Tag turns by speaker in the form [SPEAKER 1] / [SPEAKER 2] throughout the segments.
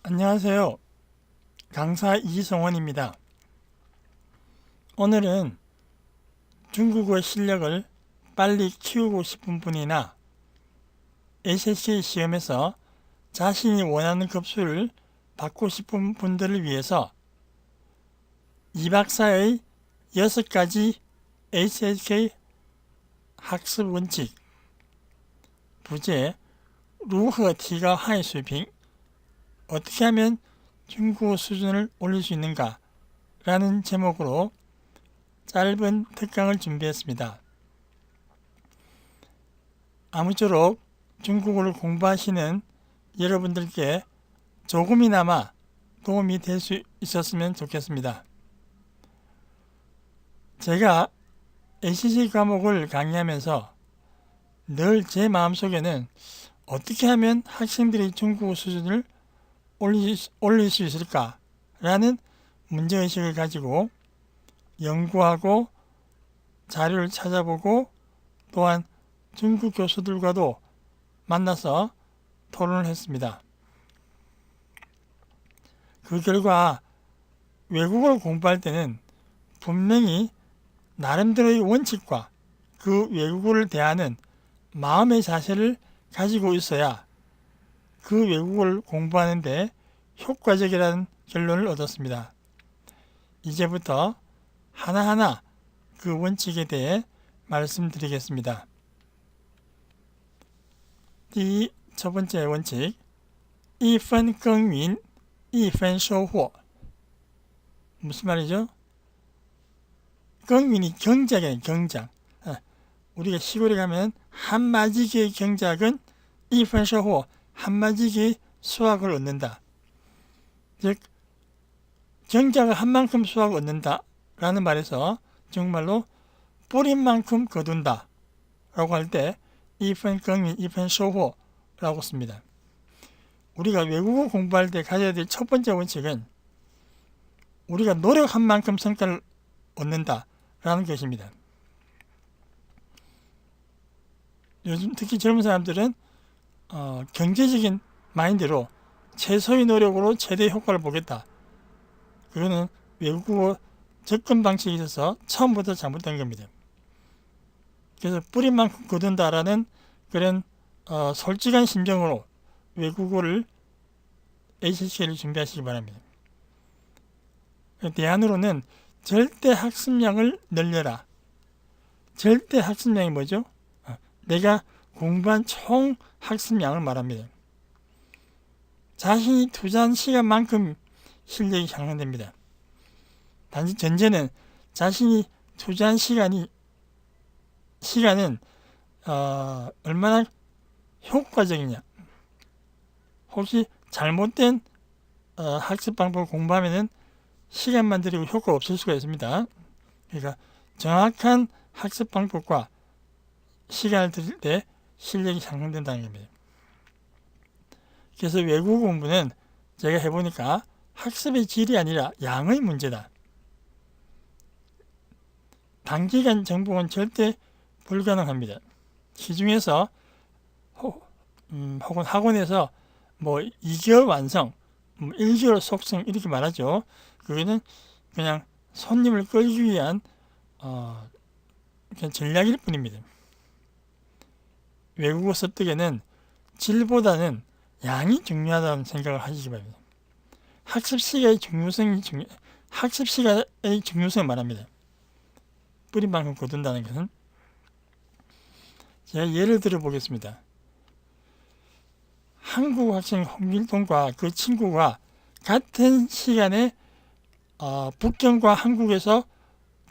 [SPEAKER 1] 안녕하세요. 강사 이성원입니다. 오늘은 중국어 실력을 빨리 키우고 싶은 분이나 SSK 시험에서 자신이 원하는 급수를 받고 싶은 분들을 위해서 이 박사의 6가지 SSK 학습 원칙 부제 如何提高 汉语水平 어떻게 하면 중국어 수준을 올릴 수 있는가 라는 제목으로 짧은 특강을 준비했습니다. 아무쪼록 중국어를 공부하시는 여러분들께 조금이나마 도움이 될 수 있었으면 좋겠습니다. 제가 ACC 과목을 강의하면서 늘 제 마음속에는 어떻게 하면 학생들이 중국어 수준을 올릴 수 있을까라는 문제의식을 가지고 연구하고 자료를 찾아보고 또한 중국 교수들과도 만나서 토론을 했습니다. 그 결과 외국어를 공부할 때는 분명히 나름대로의 원칙과 그 외국어를 대하는 마음의 자세를 가지고 있어야 그 외국어를 공부하는데 효과적이라는 결론을 얻었습니다. 이제부터 하나하나 그 원칙에 대해 말씀드리겠습니다. 첫 번째 원칙, 一分耕耘一分收获. 무슨 말이죠?耕耘이 경작이에요. 경작. 우리가 시골에 가면 한마디의 경작은 一分收获, 한마디의 수확을 얻는다. 즉 경작을 한 만큼 수확을 얻는다 라는 말에서 정말로 뿌린 만큼 거둔다 라고 할 때 一分耕耘一分收获 라고 씁니다. 우리가 외국어 공부할 때 가져야 될 첫 번째 원칙은 우리가 노력한 만큼 성과를 얻는다 라는 것입니다. 요즘 특히 젊은 사람들은 경제적인 마인드로 최소의 노력으로 최대의 효과를 보겠다. 그거는 외국어 접근 방식에 있어서 처음부터 잘못된 겁니다. 그래서 뿌린 만큼 거둔다라는 그런 솔직한 심정으로 외국어를 ACC를 준비하시기 바랍니다. 대안으로는 절대 학습량을 늘려라. 절대 학습량이 뭐죠? 내가 공부한 총 학습량을 말합니다. 자신이 투자한 시간만큼 실력이 향상됩니다. 단지 전제는 자신이 투자한 시간은 얼마나 효과적이냐. 혹시 잘못된 학습 방법을 공부하면 시간만 들이고 효과가 없을 수가 있습니다. 그러니까 정확한 학습 방법과 시간을 들일 때 실력이 향상된다는 겁니다. 그래서 외국어 공부는 제가 해보니까 학습의 질이 아니라 양의 문제다. 단기간 정복은 절대 불가능합니다. 시중에서 혹은 학원에서 2개월 완성, 1개월 속성 이렇게 말하죠. 그거는 그냥 손님을 끌기 위한 그냥 전략일 뿐입니다. 외국어 습득에는 질보다는 양이 중요하다는 생각을 하시기 바랍니다. 학습 시간의 중요성을 말합니다. 뿌린 만큼 거둔다는 것은. 제가 예를 들어 보겠습니다. 한국 학생 홍길동과 그 친구가 같은 시간에 북경과 한국에서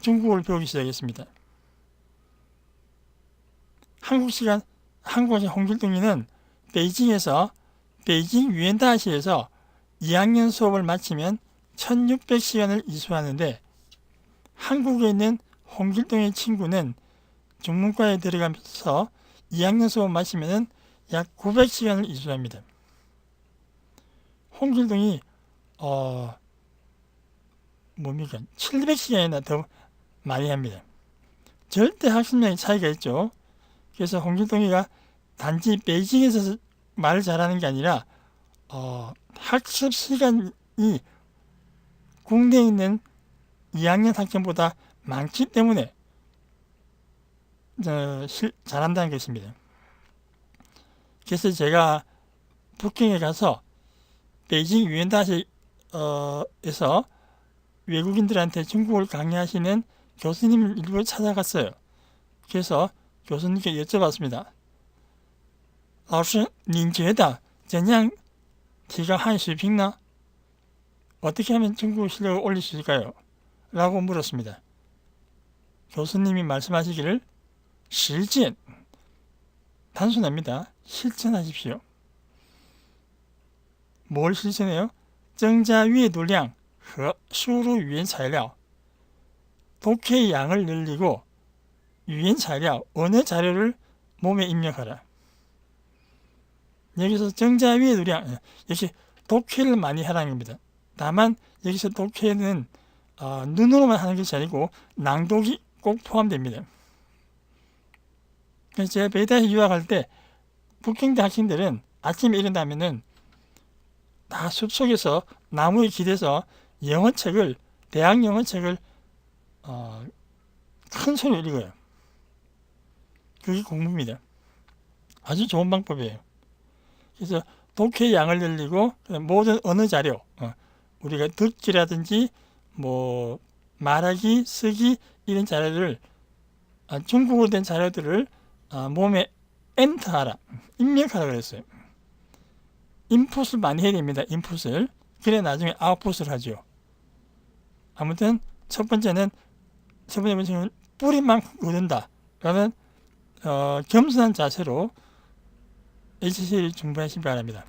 [SPEAKER 1] 중국어를 배우기 시작했습니다. 한국 학생 홍길동이는 베이징에서 베이징 유엔다시에서 2학년 수업을 마치면 1600시간을 이수하는데 한국에 있는 홍길동의 친구는 중문과에 들어가면서 2학년 수업을 마치면 약 900시간을 이수합니다. 홍길동이 700시간이나 더 많이 합니다. 절대 학습량의 차이가 있죠. 그래서 홍길동이가 단지 베이징에서 말을 잘하는 게 아니라 학습 시간이 국내에 있는 2학년 학생보다 많기 때문에 잘한다는 것입니다. 그래서 제가 북경에 가서 베이징 유엔다시에서 외국인들한테 중국어를 강의하시는 교수님을 일부러 찾아갔어요. 그래서 교수님께 여쭤봤습니다. 老师您觉得怎样提高汉语水平呢? 어떻게 하면 중국어 실력을 올릴 수 있을까요? 라고 물었습니다. 교수님이 말씀하시기를 实践 단순합니다. 실천하십시오. 뭘 실천해요? 增加阅读量和输入语言材料 독해의 양을 늘리고 유인材料, 언어 자료를 몸에 입력하라. 여기서 정자阅读량, 역시 독해를 많이 하라는 겁니다. 다만 여기서 독해는 눈으로만 하는 것이 아니고 낭독이 꼭 포함됩니다. 그래서 제가 베이다에 유학할 때 북경대 학생들은 아침에 일어나면은 다 숲속에서 나무에 기대서 영어책을, 대학 영어책을 큰 소리로 읽어요. 그게 공부입니다. 아주 좋은 방법이에요. 그래서 독해의 양을 늘리고 모든 언어 자료, 우리가 듣기라든지 뭐 말하기, 쓰기 이런 자료를 중국어로 된 자료들을 몸에 엔터하라, 입력하라 그랬어요. 인풋을 많이 해야 됩니다. 인풋을. 그래 나중에 아웃풋을 하죠. 아무튼 첫 번째는 뿌리만큼 거둔다 라는 겸손한 자세로 HSC를 준비하시기 바랍니다.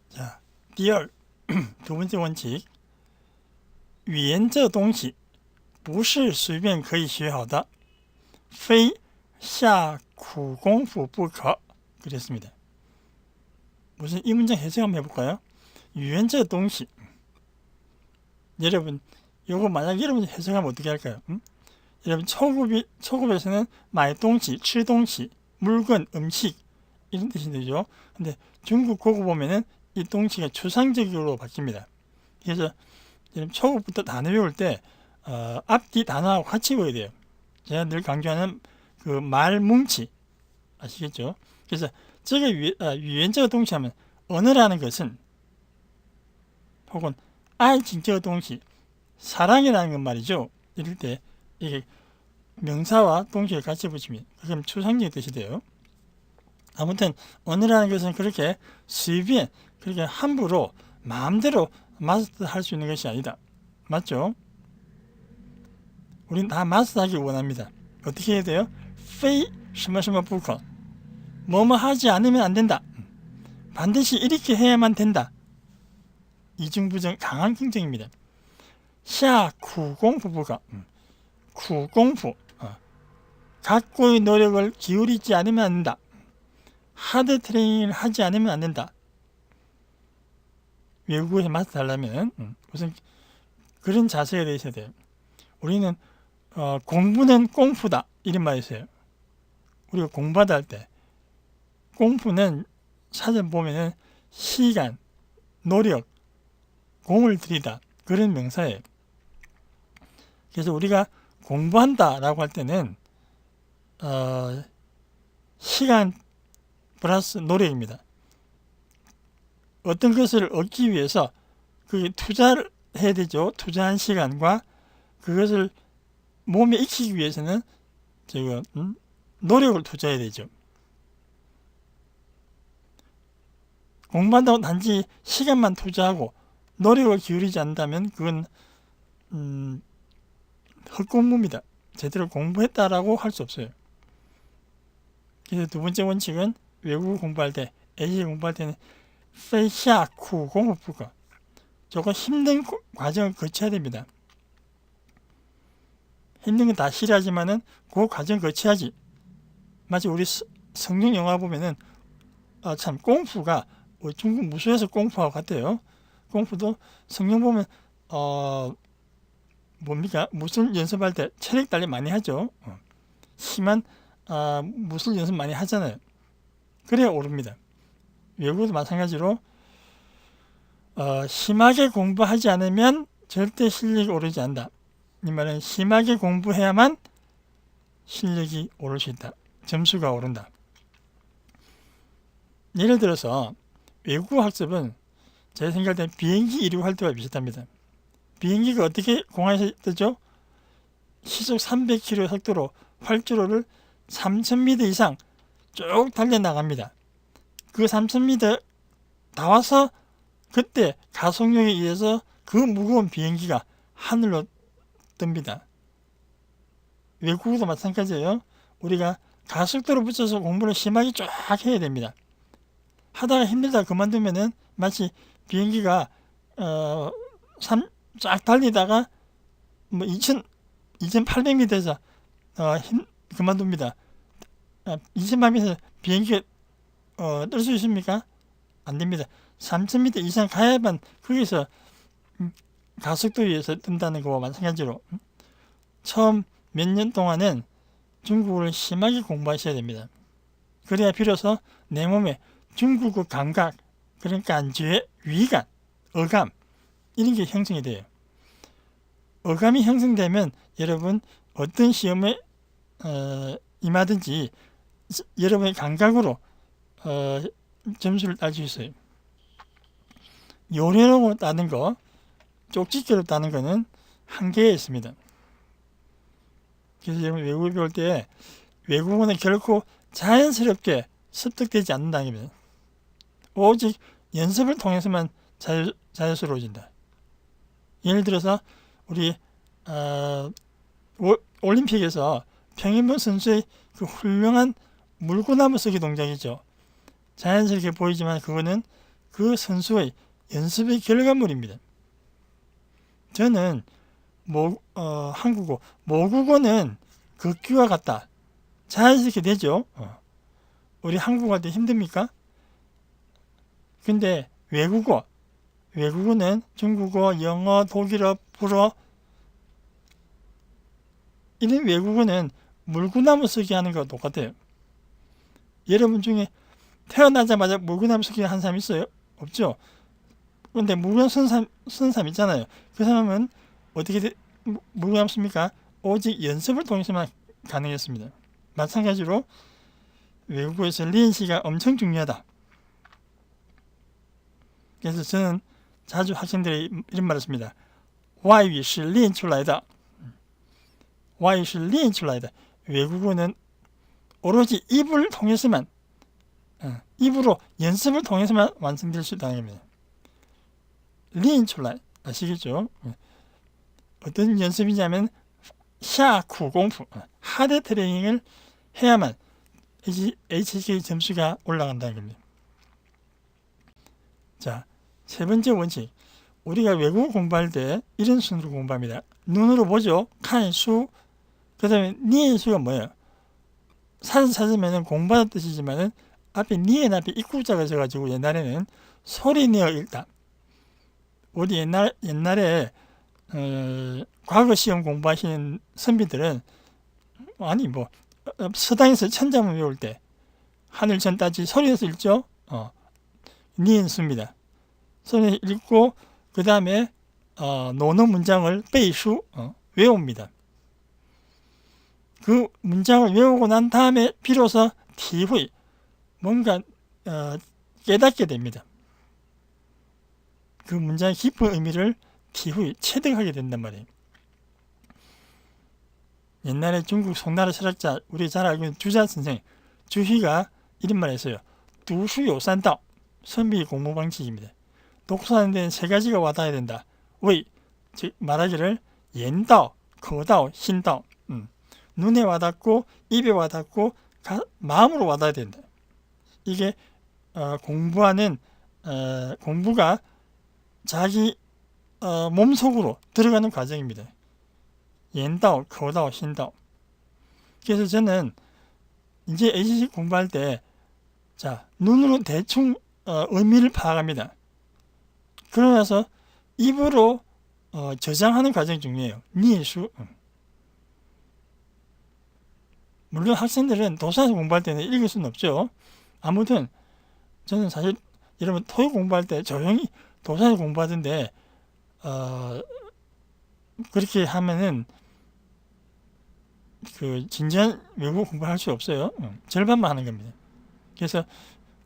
[SPEAKER 1] 자, 第二, 두 번째 원칙, 语言这东西不是随便可以学好的，非下苦功夫不可. 그랬습니다. 무슨 이 문장 해석 한번 해볼까요? 语言这东西, 여러분 이거 만약 여러분 해석하면 어떻게 할까요? 여러분 초급에서는 买东西, 吃东西, 물건, 음식 이런 뜻이 되죠. 근데 중국 고급 보면은 이 동치가 추상적으로 바뀝니다. 그래서 여러분 초급부터 단어 외울 때 앞뒤 단어하고 같이 외워야 돼요. 제가 늘 강조하는 그 말뭉치 아시겠죠? 그래서 这个语言这个东西하면 언어라는 것은 혹은 爱情这个东西 사랑이라는 건 말이죠. 이럴 때 이게 명사와 동시에 같이 붙이면 그럼 추상적인 뜻이 돼요. 아무튼 언어라는 것은 그렇게 随便 그렇게 함부로 마음대로 마스터할 수 있는 것이 아니다. 맞죠? 우린 다 마스터하기 원합니다. 어떻게 해야 돼요? 非什么什么不可 뭐뭐 하지 않으면 안 된다. 반드시 이렇게 해야만 된다. 이중부정 강한 긍정입니다. 下苦功夫不可 苦功夫 각고의 노력을 기울이지 않으면 안 된다. 하드 트레이닝을 하지 않으면 안 된다. 외국어에서 마스터하려면 우선 그런 자세가 되어 있어야 돼요. 우리는 공부는 꽁푸다 이런 말이 있어요. 우리가 공부하다 할 때 꽁푸는 사전 보면은 시간, 노력, 공을 들이다 그런 명사예요. 그래서 우리가 공부한다라고 할 때는 시간 플러스 노력입니다. 어떤 것을 얻기 위해서 그 투자를 해야 되죠. 투자한 시간과 그것을 몸에 익히기 위해서는 노력을 투자해야 되죠. 공부한다고 단지 시간만 투자하고 노력을 기울이지 않는다면 그건 헛공부입니다. 제대로 공부했다라고 할 수 없어요. 그래서 두 번째 원칙은 외국어 공부할 때, ACC 공부할 때는 非下苦功夫不可 조금 힘든 과정을 거쳐야 됩니다. 힘든 건 다 싫어하지만은 그 과정을 거쳐야지. 마치 우리 성경 영화 보면은 참 꽁푸가 중국 무술에서 꽁푸하고 같아요. 꽁푸도 성경 보면 뭡니까? 무술 연습할 때 체력 단련 많이 하죠. 심한 무술 연습 많이 하잖아요. 그래야 오릅니다. 외국어도 마찬가지로 심하게 공부하지 않으면 절대 실력이 오르지 않는다. 이 말은 심하게 공부해야만 실력이 오를 수 있다. 점수가 오른다. 예를 들어서 외국어 학습은 제 생각에 비행기 이륙할 때와 비슷합니다. 비행기가 어떻게 공항에서 뜨죠? 시속 300km 속도로 활주로를 3000m 이상 쭉 달려나갑니다. 그 3000m 다 와서 그때 가속력에 의해서 그 무거운 비행기가 하늘로 뜹니다. 외국어도 마찬가지예요. 우리가 가속도로 붙여서 공부를 심하게 쫙 해야 됩니다. 하다가 힘들다 그만두면은 마치 비행기가 쫙 달리다가 뭐 2800m에서 그만둡니다. 2800m에서 비행기가 뜰 수 있습니까? 안 됩니다. 3000m 이상 가야만 거기서 가속도에 의해서 뜬다는 거와 마찬가지로 처음 몇 년 동안은 중국어를 심하게 공부하셔야 됩니다. 그래야 비로소 내 몸에 중국어 감각, 그러니까 안주의 위감, 어감 이런 게 형성이 돼요. 어감이 형성되면 여러분 어떤 시험에 임하든지 여러분의 감각으로 점수를 딸 수 있어요. 요령으로 따는 거, 쪽집게로 따는 거는 한계에 있습니다. 그래서 여러분 외국어 배울 때 외국어는 결코 자연스럽게 습득되지 않는다는 겁니다. 오직 연습을 통해서만 자연스러워진다. 예를 들어서 우리 올림픽에서 평행봉 선수의 그 훌륭한 물구나무 서기 동작이죠. 자연스럽게 보이지만 그거는 그 선수의 연습의 결과물입니다. 저는 한국어, 모국어는 걷기와 같다. 자연스럽게 되죠. 우리 한국어 할 때 힘듭니까? 근데 외국어는 중국어, 영어, 독일어, 불어 이런 외국어는 물구나무 서기 하는 거와 똑같아요. 여러분 중에 태어나자마자 물구나무 서기 한 사람 있어요? 없죠? 그런데 물구나무 쓴 사람 있잖아요. 그 사람은 어떻게 물구나무 씁니까? 오직 연습을 통해서만 가능했습니다. 마찬가지로 외국어에서 리엔시가 엄청 중요하다. 그래서 저는 자주 학생들이 이런 말을 씁니다. 外语是练出来的. 外语是练出来的. 외국어는 오로지 입을 통해서만 입으로 연습을 통해서만 완성될 수 있다는 겁니다. 练出来 아시겠죠? 어떤 연습이냐면 下苦功夫 하드 트레이닝을 해야만 HSK 점수가 올라간다는 겁니다. 자, 세 번째 원칙. 우리가 외국어 공부할 때 이런 순으로 공부합니다. 눈으로 보죠. 看书. 그 다음에 念书가 뭐예요? 사전 찾으면 공부하는 뜻이지만 앞에 니엔 앞에 입구자가 있어가지고 옛날에는 소리 내어 읽다. 우리 옛날에 과거 시험 공부하시는 선비들은 서당에서 천자문 외울 때 하늘 전 따지 소리내서 읽죠. 니엔수입니다. 소리 읽고 그 다음에 논어 문장을 베이슈 외웁니다. 그 문장을 외우고 난 다음에 비로소 티후이 뭔가 깨닫게 됩니다. 그 문장의 깊은 의미를 티후이 체득하게 된단 말이에요. 옛날에 중국 송나라 철학자 우리 잘 알고 있는 주자 선생 주희가 이런 말을 했어요. 두수요산다. 선비 공부 방식입니다. 독서하는 데는 세 가지가 와닿아야 된다. 왜? 즉 말하기를 옌다오, 거다오, 신다오. 눈에 와닿고 입에 와닿고 마음으로 와닿아야 된다. 이게 공부가 자기 몸속으로 들어가는 과정입니다. 옌다오, 거다오, 신다오. 그래서 저는 이제 HSK 공부할 때 눈으로 대충 의미를 파악합니다. 그러고 나서 입으로 저장하는 과정이 중요해요. 니에수. 물론 학생들은 도서에서 공부할 때는 읽을 수는 없죠. 아무튼 저는 사실 여러분 토익 공부할 때 조용히 도서관에서 공부하던데 그렇게 하면은 그 진지한 외국어 공부할 수 없어요. 절반만 하는 겁니다. 그래서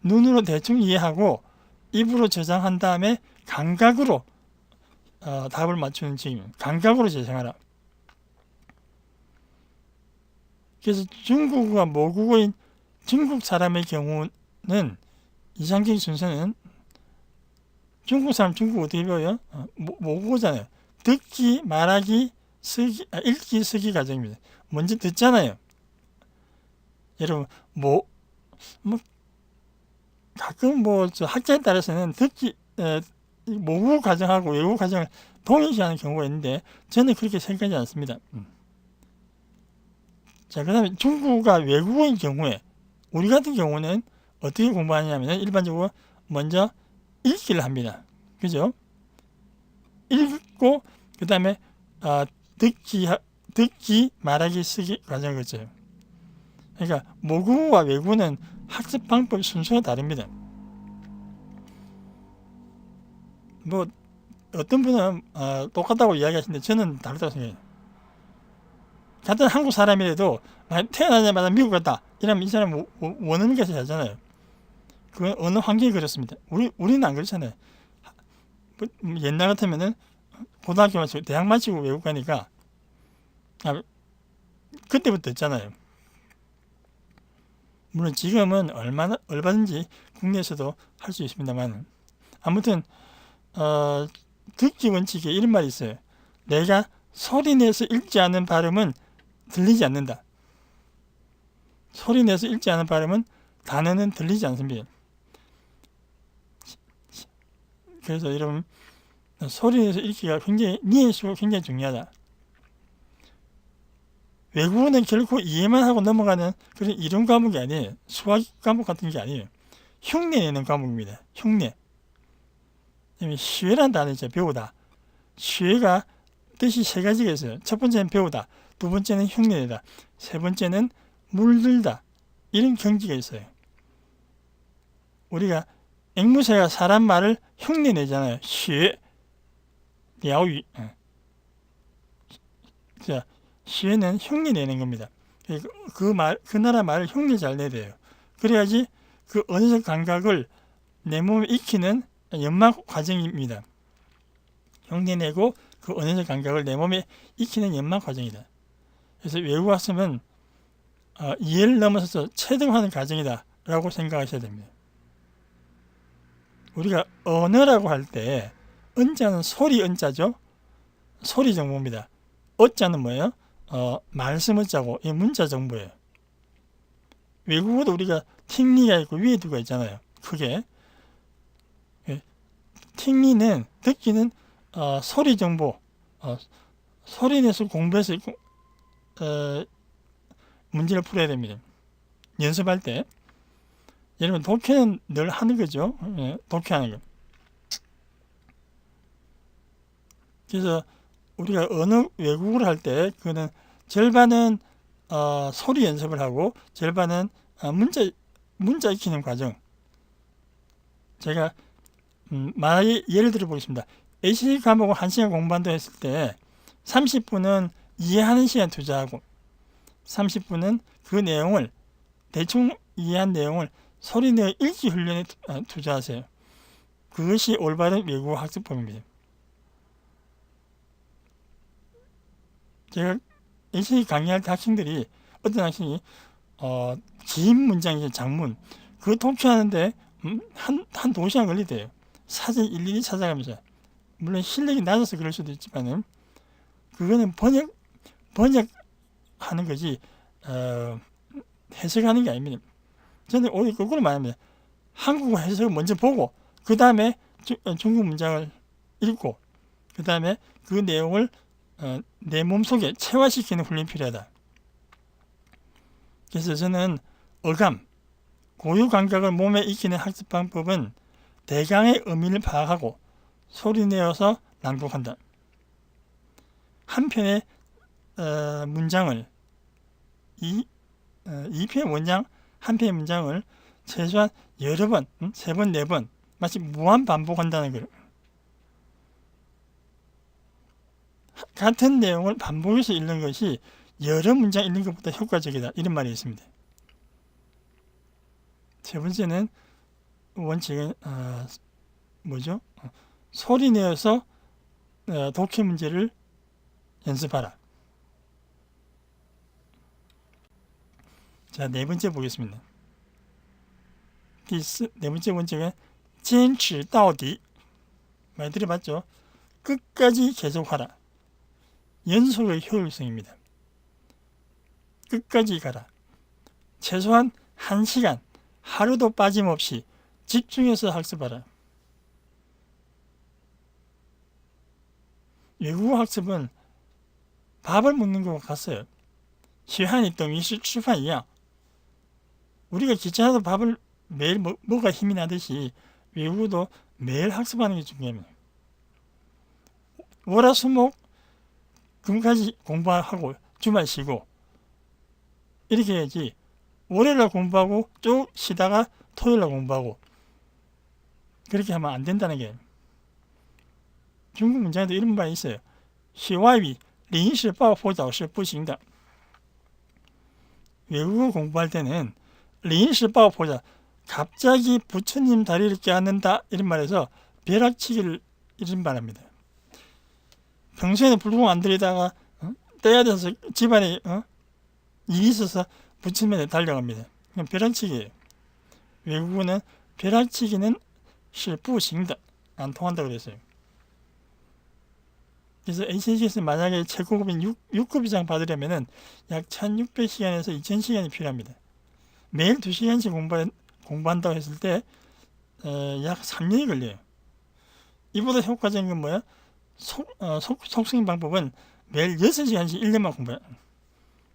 [SPEAKER 1] 눈으로 대충 이해하고 입으로 저장한 다음에 감각으로 답을 맞추는 지금 감각으로 저장하라. 그래서 중국어가 모국어인 중국 사람의 경우는 이상적인 순서는 중국 사람 중국 어떻게 배워요? 모국어잖아요. 듣기, 말하기, 쓰기, 읽기, 쓰기 과정입니다. 먼저 듣잖아요. 여러분 가끔 저 학자에 따라서는 듣기 모국어 과정하고 외국어 과정을 동일시하는 경우가 있는데 저는 그렇게 생각하지 않습니다. 자, 그 다음에 중국어가 외국어인 경우에 우리 같은 경우는 어떻게 공부하냐면 일반적으로 먼저 읽기를 합니다. 그죠? 읽고 그 다음에 듣기, 말하기, 쓰기 과정을 거쳐요. 그러니까 모국어와 외국어는 학습 방법 순서가 다릅니다. 뭐 어떤 분은 똑같다고 이야기하시는데 저는 다르다고 생각해요. 같은 한국 사람이라도 태어나자마자 미국 갔다 이러면 이 사람 원어민 가서 하잖아요. 그건 어느 환경이 그렇습니다. 우리는 안 그렇잖아요. 옛날 같으면은 고등학교 마치고 대학 마치고 외국 가니까 그때부터 했잖아요. 물론 지금은 얼마든지 국내에서도 할 수 있습니다만 아무튼 듣기 원칙에 이런 말이 있어요. 내가 소리내서 읽지 않는 발음은 들리지 않는다. 소리내서 읽지 않는 발음은 단어는 들리지 않습니다. 그래서 여러분 소리내서 읽기가 굉장히 이해수가 굉장히 중요하다. 외국어는 결코 이해만 하고 넘어가는 그런 이론 과목이 아니에요. 수학 과목 같은 게 아니에요. 흉내내는 과목입니다. 흉내. 쉐라는 단어 있죠. 배우다. 쉐가 뜻이 세 가지가 있어요. 첫 번째는 배우다. 두 번째는 흉내내다. 세 번째는 물들다. 이런 경지가 있어요. 우리가 앵무새가 사람 말을 흉내내잖아요. 쉐, 랴위. 자, 쉐는 흉내내는 겁니다. 그 나라 말을 흉내 잘 내야 돼요. 그래야지 그 언어적 감각을 내 몸에 익히는 연막 과정입니다. 흉내내고 그 언어적 감각을 내 몸에 익히는 연막 과정이다. 그래서 외국 학습은 이해를 넘어서서 체득하는 과정이다 라고 생각하셔야 됩니다. 우리가 언어라고 할 때 언자는 소리 언자죠. 소리 정보입니다. 어자는 뭐예요? 말씀 어자고 이 문자 정보예요. 외국어도 우리가 팅리가 있고 위에 두가 있잖아요. 크게. 팅리는 듣기는 소리 정보, 소리 내서 공부해서 문제를 풀어야 됩니다. 연습할 때. 여러분 독해는 늘 하는 거죠. 독해하는 거. 그래서 우리가 언어 외국어를 할 때 그거는 절반은 소리 연습을 하고 절반은 문자 익히는 과정. 제가 예를 들어 보겠습니다. ACC 과목을 1시간 공부한다 했을 때 30분은 이해하는 시간 투자하고 30분은 그 내용을 대충 이해한 내용을 소리내어 읽기 훈련에 투자하세요. 그것이 올바른 외국어 학습법입니다. 제가 ACC 강의할 때 학생들이 어떤 학생이 긴 문장이죠. 장문 그거 독해하는데 한 2시간 걸리대요. 사진 일일이 찾아가면서 물론 실력이 낮아서 그럴 수도 있지만은 그거는 번역하는 거지 해석하는 게 아닙니다. 저는 오히려 거꾸로 말합니다. 한국어 해석을 먼저 보고 그 다음에 중국 문장을 읽고 그 다음에 그 내용을 내 몸속에 체화시키는 훈련이 필요하다. 그래서 저는 어감, 고유 감각을 몸에 익히는 학습 방법은 대강의 의미를 파악하고 소리내어서 낭독한다. 한 편의 문장을 2편의 원장 한 편의 문장을 최소한 여러 번, 3번, 4번 마치 무한 반복한다는 거예요. 같은 내용을 반복해서 읽는 것이 여러 문장 읽는 것보다 효과적이다. 이런 말이 있습니다. 세 번째는 원칙은 뭐죠? 소리 내어서 독해 문제를 연습하라. 자, 네 번째 보겠습니다. 네 번째 원칙은 坚持到底. 많이 들어봤죠? 끝까지 계속하라. 연속의 효율성입니다. 끝까지 가라. 최소한 1시간, 하루도 빠짐없이 집중해서 학습하라. 외국어 학습은 밥을 먹는 것과 같아요. 学汉语等于是吃饭一样. 우리가 귀찮아도 밥을 매일 먹어야 힘이 나듯이 외국어도 매일 학습하는 게 중요합니다. 월화수목 금까지 공부하고 주말 쉬고 이렇게 해야지. 월요일날 공부하고 쭉 쉬다가 토요일날 공부하고 그렇게 하면 안 된다는 게. 중국 문장에도 이런 말이 있어요. 学外语临时抱佛脚是不行的. 외국어 공부할 때는 临时抱佛脚, 갑자기 부처님 다리를 껴안는다 이런 말에서 벼락치기를 이런 말합니다. 평소에는 불공 안 들이다가 떼야 돼서 집안에 일이 있어서 부처님에 달려갑니다. 그냥 벼락치기예요. 외국어는 벼락치기는 是不行的, 안 통한다고 그랬어요. 그래서 HSK에서 만약에 최고급인 6급 이상 받으려면 약 1600시간에서 2000시간이 필요합니다. 매일 2시간씩 공부한다고 했을 때 약 3년이 걸려요. 이보다 효과적인 건 뭐야? 속승 방법은 매일 6시간씩 1년만 공부해요.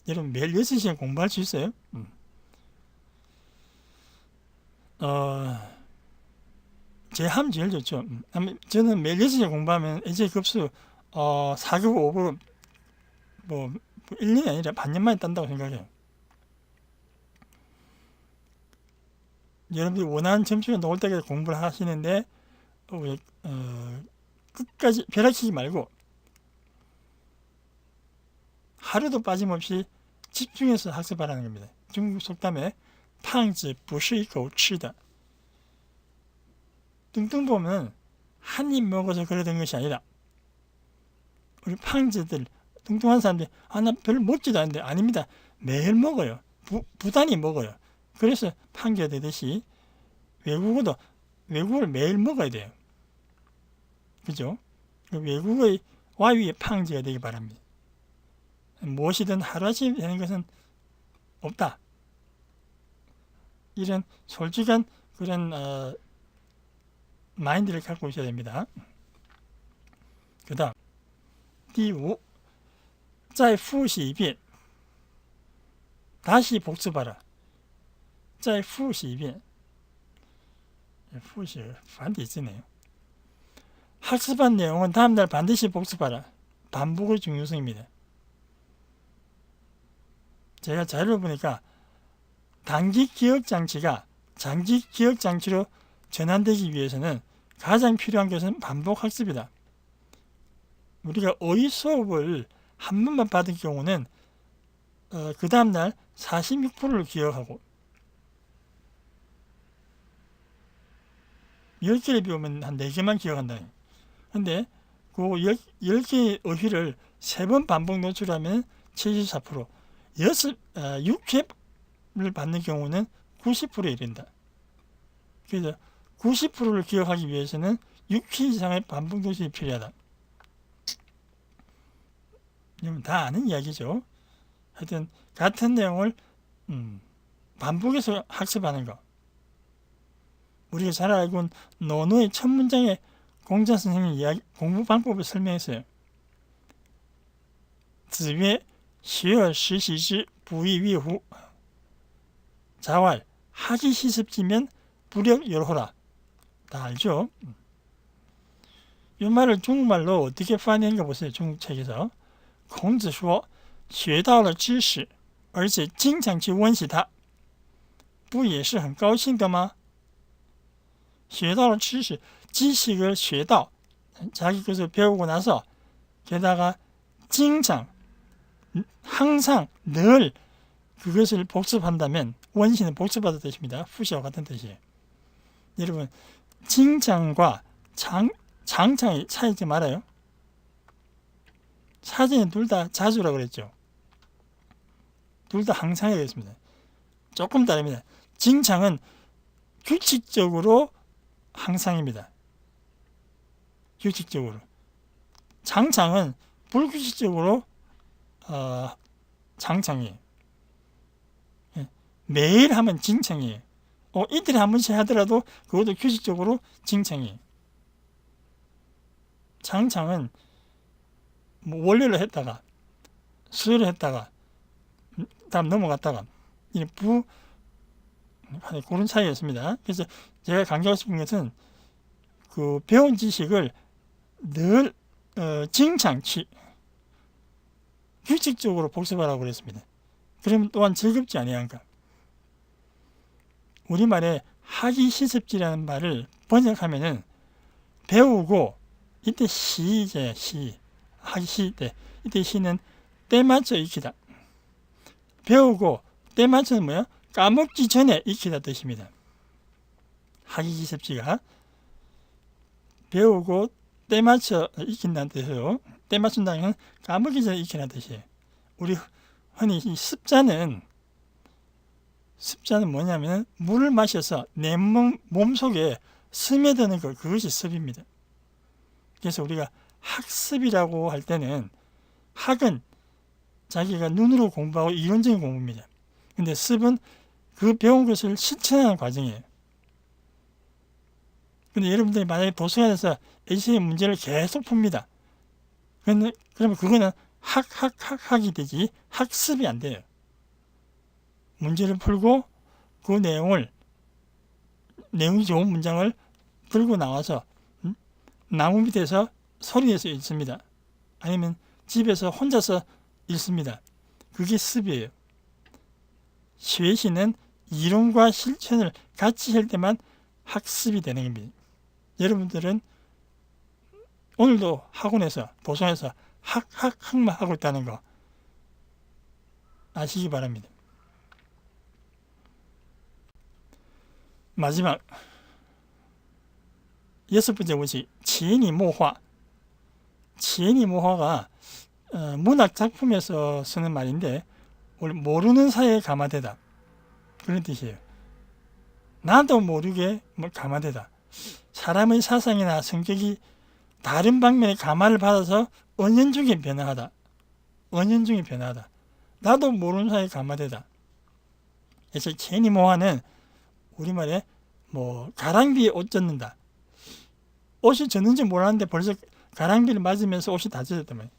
[SPEAKER 1] 여러분 매일 6시간 공부할 수 있어요? 제하면 제일 좋죠. 저는 매일 6시간 공부하면 이제 급수 4급, 5급 뭐 1년이 아니라 반년 만에 딴다고 생각해요. 여러분들이 원하는 점수가 나올 때까지 공부를 하시는데 끝까지 벼락치지 말고 하루도 빠짐없이 집중해서 학습하라는 겁니다. 중국 속담에 胖子不是一口吃的. 뚱뚱 보면 한 입 먹어서 그러던 것이 아니라 우리 팡즈들, 뚱뚱한 사람들이 나 별로 먹지도 않는데 아닙니다. 매일 먹어요. 부단히 먹어요. 그래서 팡지가 되듯이 외국어를 매일 먹어야 돼요. 그죠? 외국어의 와위의 팡지가 되기 바랍니다. 무엇이든 하루아침에 되는 것은 없다. 이런 솔직한 그런 마인드를 갖고 있어야 됩니다. 그 다음 第五, 再复习一遍. 다시 복습하라. 再复习一遍. 复习繁体字네요. 학습한 내용은 다음날 반드시 복습하라. 반복의 중요성입니다. 제가 자료를 보니까 단기 기억 장치가 장기 기억 장치로 전환되기 위해서는 가장 필요한 것은 반복 학습이다. 우리가 어휘 수업을 한 번만 받은 경우는 그 다음날 46%를 기억하고 10개를 배우면 한 4개만 기억한다. 근데 그 10개의 어휘를 3번 반복 노출하면 74%, 6회를 받는 경우는 90%에 이른다. 그래서 90%를 기억하기 위해서는 6회 이상의 반복 노출이 필요하다. 이건 다 아는 이야기죠. 하여튼 같은 내용을 반복해서 학습하는 거. 우리가 잘 알고 있는 논어의 첫 문장에 공자 선생님이 공부 방법을 설명했어요. 子曰 学而时习之 不亦乐乎. 자왈 하기 시습지면 불역열호라. 다 알죠? 이 말을 중국말로 어떻게翻译한가 보세요. 중국 책에서. 孔子说学到了知识而且经常去温习它不也是很高兴的吗？学到了知识, 지식을 学到, 자기 것을 배우고 나서 게다가 经常, 항상, 늘 그것을 복습한다면 원시는 복습하다 뜻입니다. 후시와 같은 뜻이에요. 여러분, 经常과 장창이 차이지 말아요. 사전에 둘 다 자주라고 그랬죠. 둘 다 항상이라고 했습니다. 조금 다릅니다. 经常은 규칙적으로 항상입니다. 규칙적으로. 장창은 불규칙적으로 장창이에요. 매일 하면 징창이에요. 이틀에 한 번씩 하더라도 그것도 규칙적으로 징창이에요. 장창은 뭐 월요일로 했다가 수요일에 했다가 다음 넘어갔다가 그런 차이였습니다. 그래서 제가 강조하고 싶은 것은 그 배운 지식을 늘 징창치 규칙적으로 복습하라고 그랬습니다. 그러면 또한 즐겁지 아니한가. 우리말에 하기 시습지라는 말을 번역하면은 배우고 이때 시제 시 하기 시 때 이때 시는 때 맞춰 익히다. 배우고 때 맞춰는 뭐야? 까먹기 전에 익히다 뜻입니다. 하기 시습지가 배우고 때 맞춰 익힌다는 뜻이에요. 때 맞춘다는 건 까먹기 전에 익히는 뜻이에요. 우리 흔히 이 습자는 뭐냐면 물을 마셔서 내 몸속에 스며드는 것, 그것이 습입니다. 그래서 우리가 학습이라고 할 때는 학은 자기가 눈으로 공부하고 이론적인 공부입니다. 근데 습은 그 배운 것을 실천하는 과정이에요. 근데 여러분들이 만약에 도서관에서 A시의 문제를 계속 풉니다. 그러면 그거는 학이 되지 학습이 안 돼요. 문제를 풀고 그 내용이 좋은 문장을 들고 나와서 나무 밑에서 소리내서 읽습니다. 아니면 집에서 혼자서 읽습니다. 그게 습이에요. 学习는 이론과 실천을 같이 할 때만 학습이 되는 겁니다. 여러분들은 오늘도 학원에서 도서관에서 학만 하고 있다는 거 아시기 바랍니다. 마지막 6번째 원칙, 潜移默化. 潜移默化가 문학 작품에서 쓰는 말인데 모르는 사이에 감화되다. 그런 뜻이에요. 나도 모르게 감화되다. 사람의 사상이나 성격이 다른 방면에 감화를 받아서 은연중에 변화하다. 은연중에 변화하다. 나도 모르는 사이에 감화되다. 그래서 潜移默化는 우리말에 가랑비에 옷 젖는다. 옷이 젖는지 몰랐는데 벌써 가랑비를 맞으면서 옷이 다 젖었단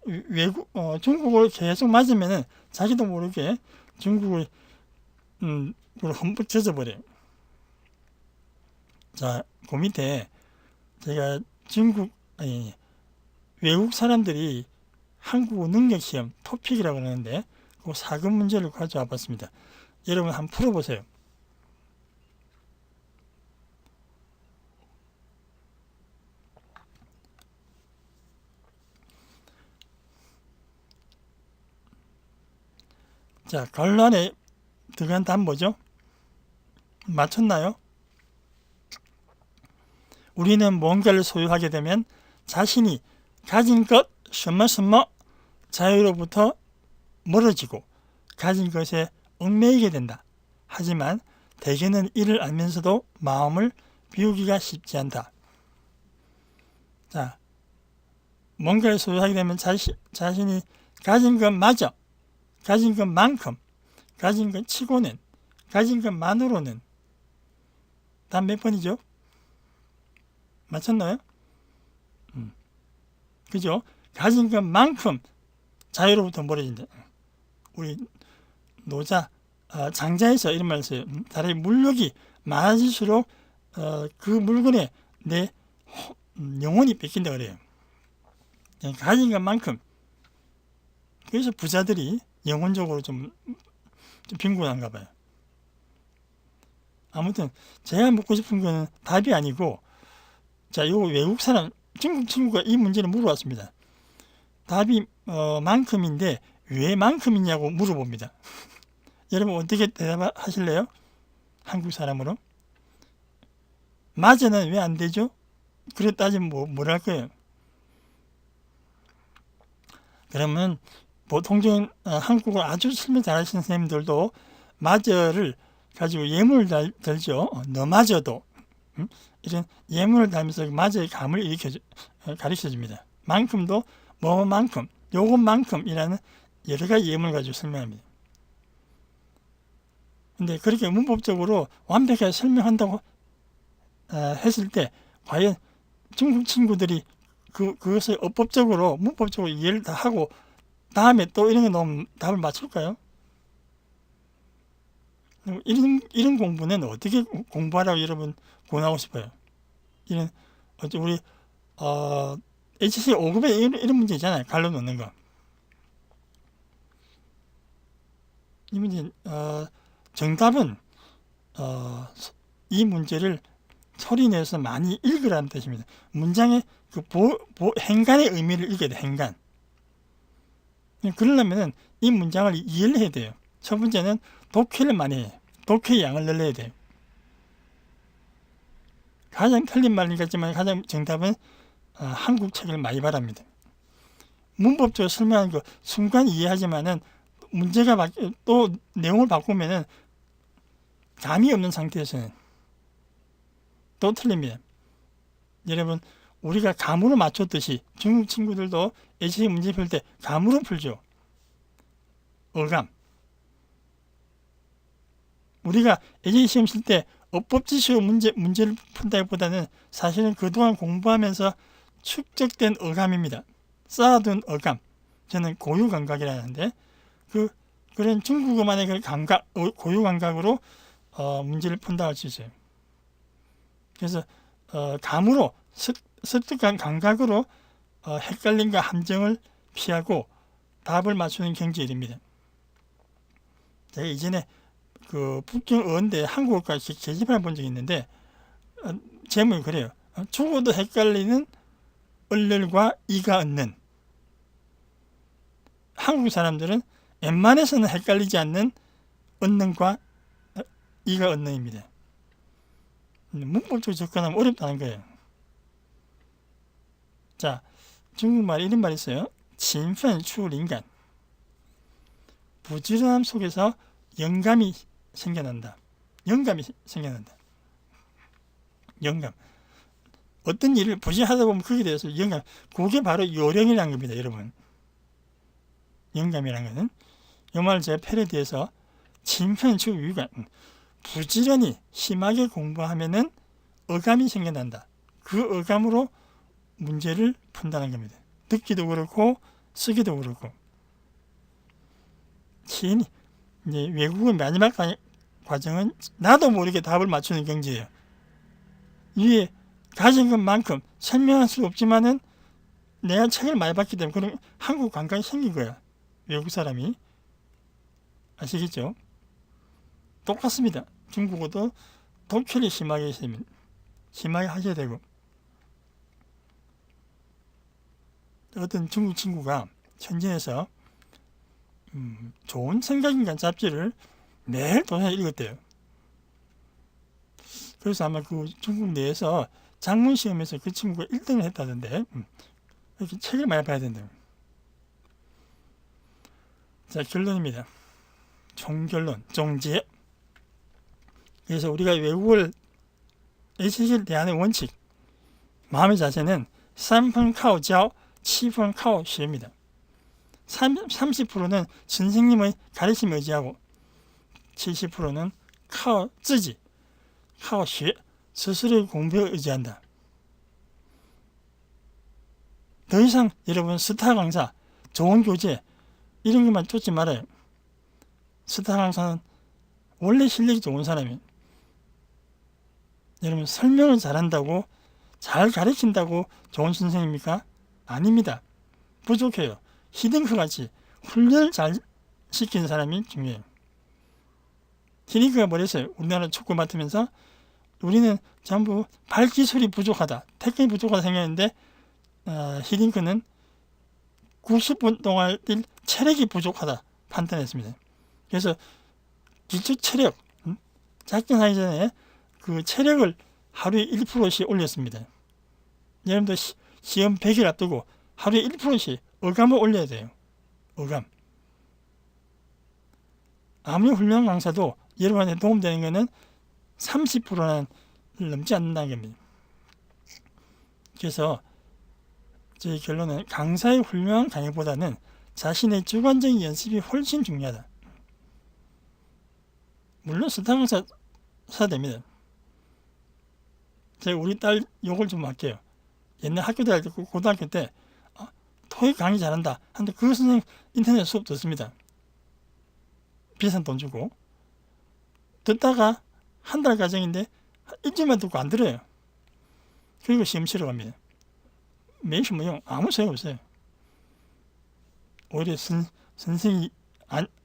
[SPEAKER 1] 말이에요. 중국어를 계속 맞으면은 자기도 모르게 중국을 흠뻑 젖어버려요. 자, 그 밑에 제가 외국 사람들이 한국어 능력시험 토픽이라고 하는데 그 4급 문제를 가져와 봤습니다. 여러분 한번 풀어보세요. 자, 관란에 들어간 답 뭐죠? 맞췄나요? 우리는 뭔가를 소유하게 되면 자신이 가진 것, 什么什么 자유로부터 멀어지고 가진 것에 얽매이게 된다. 하지만 대개는 이를 알면서도 마음을 비우기가 쉽지 않다. 자, 뭔가를 소유하게 되면 자신이 가진 것마저, 가진 것만큼, 가진 것 치고는, 가진 것만으로는 단 몇 번이죠? 맞췄나요? 그죠? 가진 것만큼 자유로부터 멀어진다. 우리 장자에서 이런 말을 써요. 사람이 물욕이 많아질수록 그 물건에 내 영혼이 뺏긴다 그래요. 가진 것만큼. 그래서 부자들이 영혼적으로 좀 빈곤한가 봐요. 아무튼 제가 묻고 싶은 거는 답이 아니고, 자, 요 외국 사람 중국 친구가 이 문제를 물어봤습니다. 답이 만큼인데 왜 만큼이냐고 물어봅니다. 여러분 어떻게 대답하실래요? 한국 사람으로? 맞아는 왜 안 되죠? 그래 따지면 뭐랄 거예요? 그러면 보통적인 한국어 아주 설명 잘하시는 선생님들도 맞아를 가지고 예문을 들죠. 너마저도 이런 예문을 달면서 맞아의 감을 가르쳐 줍니다. 만큼도 뭐만큼, 요것만큼이라는 여러 가지 예문을 가지고 설명합니다. 근데 그렇게 문법적으로 완벽하게 설명한다고 했을 때 과연 중국 친구들이 그것을 어법적으로 문법적으로 이해를 다 하고 다음에 또 이런 거 넣으면 답을 맞출까요? 이런 공부는 어떻게 공부하라고 여러분 권하고 싶어요? 이런 우리 HC 5급에 이런 문제 있잖아요. 갈로 넣는 거. 이 문제 정답은 이 문제를 소리내서 많이 읽으라는 뜻입니다. 문장의 그 행간의 의미를 읽어야 돼. 행간. 그러려면 이 문장을 이해를 해야 돼요. 첫 번째는 독해를 많이 해요. 독해의 양을 늘려야 돼요. 가장 틀린 말인 것 같지만 가장 정답은 한국 책을 많이 바랍니다. 문법적으로 설명하는 거 순간 이해하지만은 문제가 또 내용을 바꾸면은 감이 없는 상태에서는 또 틀립니다. 여러분 우리가 감으로 맞췄듯이 중국 친구들도 HSK 문제 풀 때 감으로 풀죠. 어감. 우리가 HSK 시험 칠 때 어법 지식으로 문제를 푼다기보다는 사실은 그동안 공부하면서 축적된 어감입니다. 쌓아둔 어감. 저는 고유 감각이라는데 그런 중국어만의 그 감각, 고유 감각으로 문제를 푼다 할 수 있어요. 그래서 감으로 습득한 감각으로 헷갈림과 함정을 피하고 답을 맞추는 경지에 이릅니다. 제가 이전에 그 북경 어원대 한국어과 게시판을 본 적이 있는데 제목이 그래요. 죽어도 헷갈리는 얼렬과 이가 얻는. 한국 사람들은 웬만해서는 헷갈리지 않는 얻는과 이가 얻는입니다. 문법적으로 접근하면 어렵다는 거예요. 자, 중국말에 이런 말이 있어요.勤奋出灵感. 부지런함 속에서 영감이 생겨난다. 영감이 생겨난다. 영감. 어떤 일을 부지하다 보면 거기에 대해서 영감. 그게 바로 요령이라는 겁니다, 여러분. 영감이라는 것은. 이 말을 제가 패러디해서勤奋出灵感. 부지런히 심하게 공부하면은 어감이 생겨난다. 그 어감으로 문제를 푼다는 겁니다. 듣기도 그렇고 쓰기도 그렇고. 이제 외국어 마지막 과정은 나도 모르게 답을 맞추는 경지예요. 위에 가진 것만큼 설명할 수 없지만은 내가 책을 많이 봤기 때문에 그런 한국 감각이 생긴 거야. 외국 사람이. 아시겠죠? 똑같습니다. 중국어도 독해를 심하게 하셔야 되고. 어떤 중국 친구가 현지에서 좋은 생각인간 잡지를 매일 도서에 읽었대요. 그래서 아마 그 중국 내에서 장문 시험에서 그 친구가 1등을 했다던데 이렇게 책을 많이 봐야 된대요. 자, 결론입니다. 총결론, 종지에. 그래서 우리가 외국어를 HSK를 대하는 원칙, 마음의 자세는 3분靠教, 7분靠学입니다. 30%는 선생님의 가르침을 의지하고 70%는 靠自己, 靠学, 스스로의 공부에 의지한다. 더 이상 여러분 스타 강사, 좋은 교재 이런 것만 쫓지 말아요. 스타 강사는 원래 실력이 좋은 사람이에요. 여러분 설명을 잘한다고 잘 가르친다고 좋은 선생님입니까? 아닙니다. 부족해요. 히딩크 같이 훈련을 잘 시키는 사람이 중요해요. 히딩크가 뭐랬어요? 우리나라 축구 맡으면서 우리는 전부 발기술이 부족하다, 태클이 부족하다 생각했는데 히딩크는 90분 동안 뛸 체력이 부족하다 판단했습니다. 그래서 기초 체력, 작전하기 전에 그 체력을 하루에 1%씩 올렸습니다. 여러분도 시험 100일 앞두고 하루에 1%씩 어감을 올려야 돼요. 어감. 아무리 훌륭한 강사도 여러분한테 도움되는 것은 30%는 넘지 않는다는 겁니다. 그래서 제 결론은 강사의 훌륭한 강의보다는 자신의 주관적인 연습이 훨씬 중요하다. 물론 스타 강사 사야 됩니다. 제가 우리 딸 욕을 좀 할게요. 옛날 학교 다닐 때 고등학교 때 토익 강의 잘한다 하는데 그 선생님 인터넷 수업 듣습니다. 비싼 돈 주고 듣다가 한 달 과정인데 일주일만 듣고 안 들어요. 그리고 시험 치러 갑니다. 매일 뭐 아무 소용 없어요. 오히려 선생님이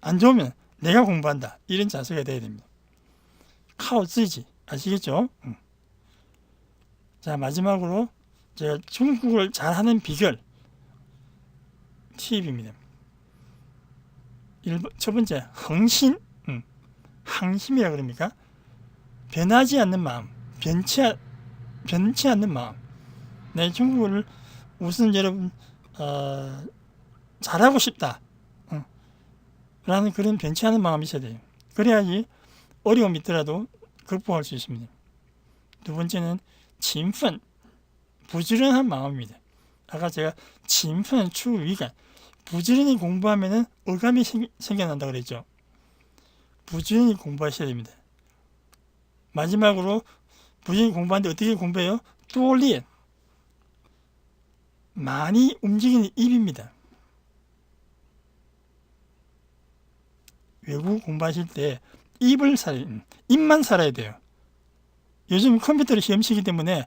[SPEAKER 1] 안 좋으면 내가 공부한다 이런 자세가 돼야 됩니다. 카오쓰지 아시겠죠? 자, 마지막으로 제가 중국을 잘하는 비결 팁입니다. 첫 번째, 흥신, 항심이라 그럽니까? 변하지 않는 마음, 변치 않는 마음. 내 중국어를 우선 여러분 잘하고 싶다 라는 그런 변치 않은 마음이 있어야 돼요. 그래야지 어려움이 있더라도 극복할 수 있습니다. 두 번째는勤奋, 부지런한 마음입니다. 아까 제가勤奋추 위간, 부지런히 공부하면 어감이 생겨난다고 그랬죠. 부지런히 공부하셔야 됩니다. 마지막으로 부지런히 공부하는데 어떻게 공부해요? 뚜올리엔, 많이 움직이는 입입니다. 외국어 공부하실 때 입만 살아야 돼요. 요즘 컴퓨터로 시험 치기 때문에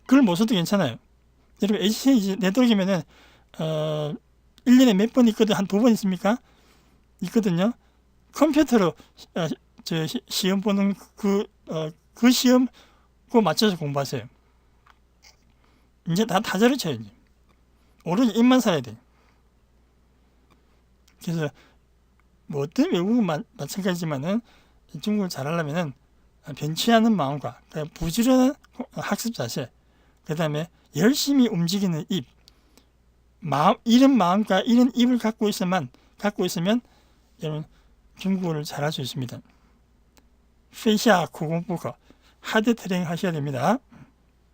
[SPEAKER 1] 그걸 못 써도 괜찮아요. 여러분 HC 네트워크면은 1년에 몇 번 있거든? 한 2번 있습니까? 있거든요. 컴퓨터로 시험 보는 그 시험 그거 맞춰서 공부하세요. 이제 다 타자를 쳐야지. 오로지 입만 살아야 돼. 그래서 뭐 어떤 외국은 마찬가지지만은 중국을 잘하려면은 변치 않은 마음과 부지런한 학습 자세, 그 다음에 열심히 움직이는 입, 이런 마음과 이런 입을 갖고 있으면 여러분 중국어를 잘할 수 있습니다. 페이샤 고공부커 하드 트레이닝 하셔야 됩니다.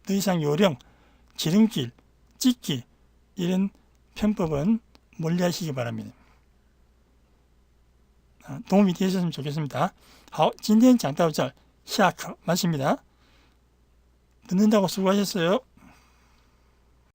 [SPEAKER 1] 더 이상 요령, 지름길, 찍기 이런 편법은 멀리하시기 바랍니다. 도움이 되셨으면 좋겠습니다. 好，今天讲到这儿，下课，맞습니다. 듣는다고 수고하셨어요.